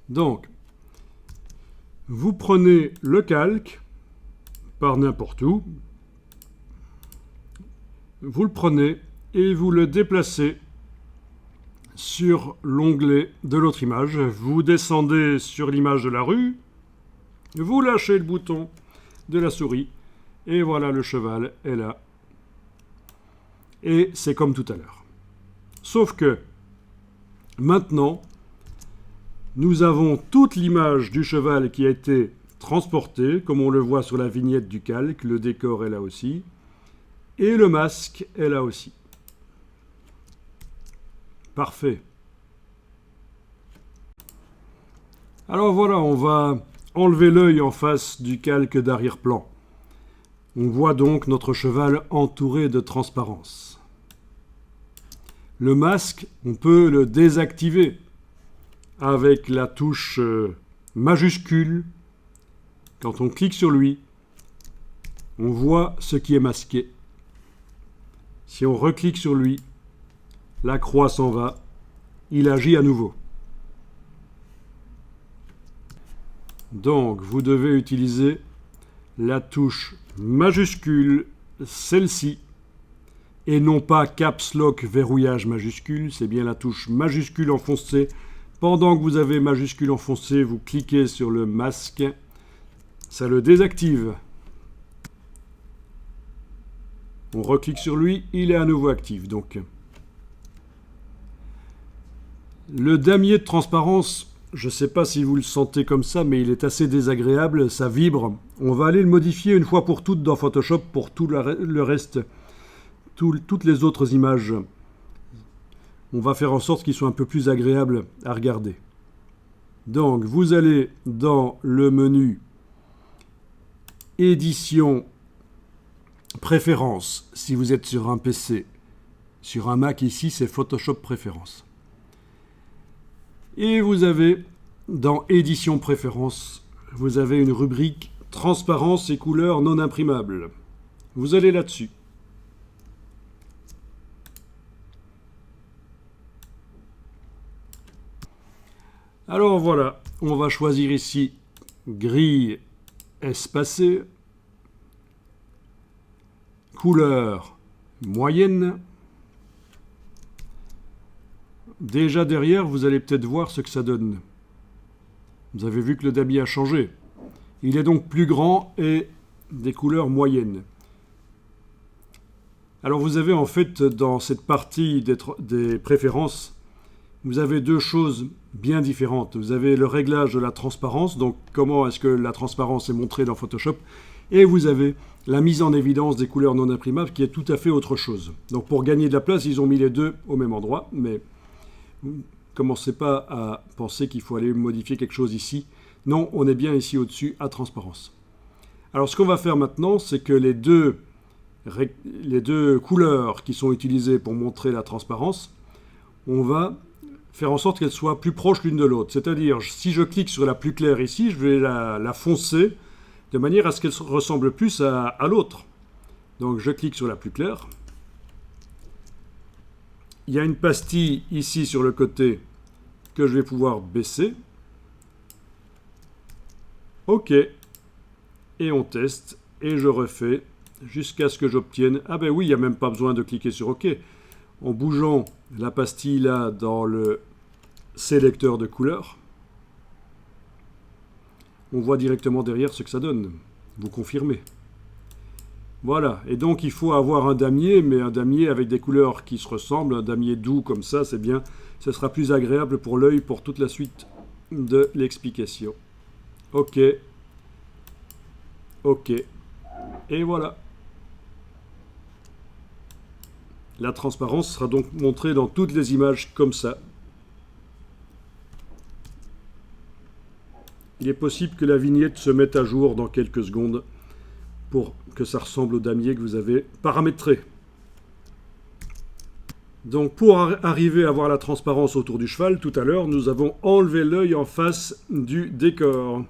Donc, vous prenez le calque par n'importe où, vous le prenez et vous le déplacez sur l'onglet de l'autre image. Vous descendez sur l'image de la rue, vous lâchez le bouton de la souris et voilà, le cheval est là. Et c'est comme tout à l'heure. Sauf que maintenant, nous avons toute l'image du cheval qui a été transportée, comme on le voit sur la vignette du calque, le décor est là aussi, et le masque est là aussi. Parfait. Alors voilà, on va enlever l'œil en face du calque d'arrière-plan. On voit donc notre cheval entouré de transparence. Le masque, on peut le désactiver avec la touche majuscule. Quand on clique sur lui, on voit ce qui est masqué. Si on reclique sur lui, la croix s'en va, il agit à nouveau. Donc, vous devez utiliser la touche majuscule, celle-ci, et non pas Caps Lock verrouillage majuscule, c'est bien la touche majuscule enfoncée. Pendant que vous avez majuscule enfoncée, vous cliquez sur le masque, ça le désactive. On reclique sur lui, il est à nouveau actif. Donc, le damier de transparence, je ne sais pas si vous le sentez comme ça, mais il est assez désagréable, ça vibre. On va aller le modifier une fois pour toutes dans Photoshop pour tout le reste, toutes les autres images. On va faire en sorte qu'ils soient un peu plus agréables à regarder. Donc, vous allez dans le menu Édition, Préférences, si vous êtes sur un PC. Sur un Mac, ici, c'est Photoshop Préférences. Et vous avez, dans Édition Préférences, vous avez une rubrique Transparence et couleurs non imprimables. Vous allez là-dessus. Alors voilà, on va choisir ici grille espacée, couleur moyenne. Déjà derrière, vous allez peut-être voir ce que ça donne. Vous avez vu que le damier a changé. Il est donc plus grand et des couleurs moyennes. Alors vous avez en fait dans cette partie des préférences, vous avez deux choses bien différentes. Vous avez le réglage de la transparence, donc comment est-ce que la transparence est montrée dans Photoshop, et vous avez la mise en évidence des couleurs non imprimables qui est tout à fait autre chose. Donc pour gagner de la place, ils ont mis les deux au même endroit, mais ne commencez pas à penser qu'il faut aller modifier quelque chose ici. Non, on est bien ici au-dessus à transparence. Alors ce qu'on va faire maintenant, c'est que les deux couleurs qui sont utilisées pour montrer la transparence, on va faire en sorte qu'elles soient plus proches l'une de l'autre. C'est-à-dire, si je clique sur la plus claire ici, je vais la foncer de manière à ce qu'elle ressemble plus à l'autre. Donc je clique sur la plus claire. Il y a une pastille ici sur le côté que je vais pouvoir baisser. OK. Et on teste. Et je refais jusqu'à ce que j'obtienne... Ah ben oui, il n'y a même pas besoin de cliquer sur OK. En bougeant la pastille là dans le sélecteur de couleurs, on voit directement derrière ce que ça donne. Vous confirmez. Voilà, et donc il faut avoir un damier, mais un damier avec des couleurs qui se ressemblent, un damier doux comme ça, c'est bien. Ce sera plus agréable pour l'œil pour toute la suite de l'explication. OK. OK. Et voilà. La transparence sera donc montrée dans toutes les images comme ça. Il est possible que la vignette se mette à jour dans quelques secondes pour que ça ressemble au damier que vous avez paramétré. Donc pour arriver à voir la transparence autour du cheval, tout à l'heure, nous avons enlevé l'œil en face du décor.